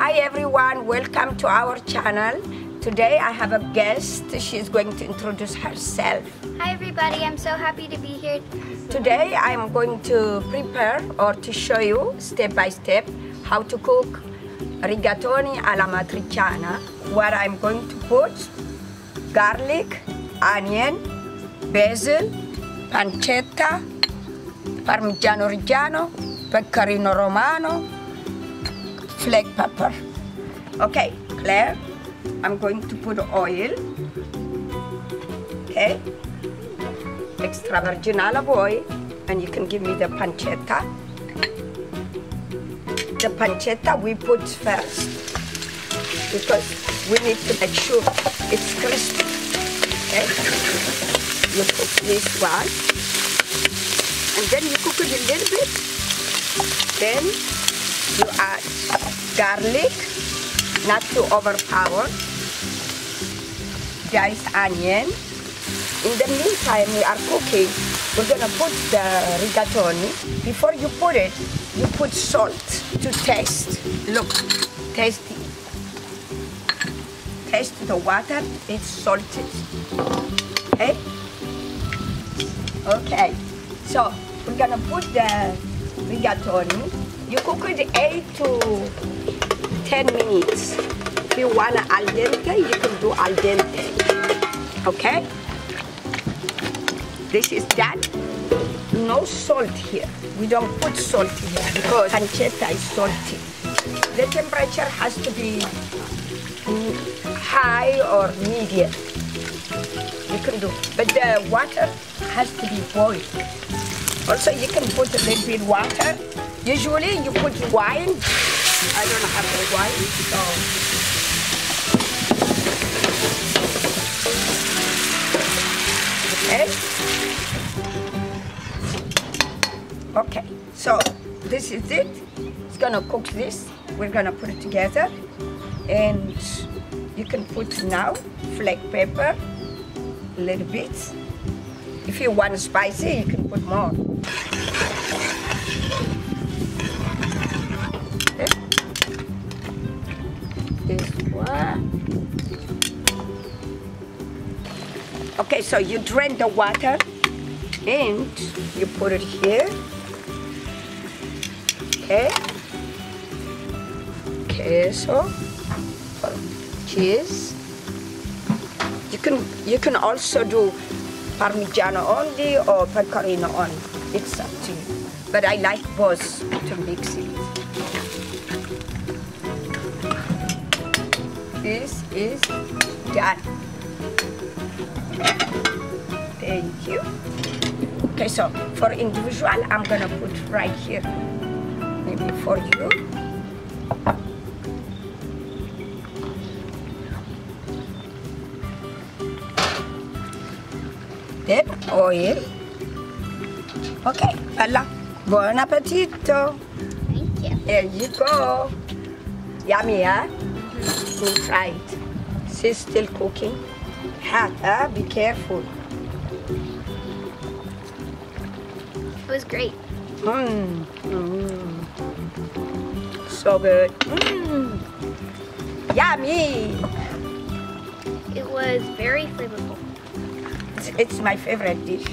Hi everyone, welcome to our channel. Today I have a guest. She's going to introduce herself. Hi everybody, I'm so happy to be here. Today I'm going to prepare or to show you step by step how to cook rigatoni alla matriciana, where I'm going to put garlic, onion, basil, pancetta, parmigiano reggiano, pecorino romano, flake pepper. Okay, Claire, I'm going to put oil. Okay, extra virgin olive oil, and you can give me the pancetta. The pancetta we put first because we need to make sure it's crispy. Okay, you cook this one, and then you cook it a little bit. Then you add garlic, not to overpower, diced onion. In the meantime, we are cooking. We're gonna put the rigatoni. Before you put it, you put salt to taste. Look, taste it. Taste the water, it's salted. Okay? Okay, so we're gonna put the rigatoni. You cook it 8 to 10 minutes. If you want al dente, you can do al dente. Okay? This is done. No salt here. We don't put salt here because pancetta is salty. The temperature has to be high or medium. You can do, but the water has to be boiled. Also, you can put a little bit water. Usually, you put wine. I don't have the wine, so. Okay. Okay, so this is it. It's gonna cook this. We're gonna put it together, and you can put now flake pepper, a little bit. If you want spicy, you can put more. Okay. This one. Okay, so you drain the water and you put it here. Okay. Queso, cheese. You can also do Parmigiano only or pecorino only. It's up to you. But I like both to mix it. This is done. Thank you. Okay, so for individual, I'm gonna put right here. Maybe for you. Then oil. Okay, bella. Buon appetito. Thank you. There you go. Yummy, huh? We'll try it. She's still cooking. Hot, huh? Be careful. It was great. So good. Yummy. It was very flavorful. It's my favorite dish.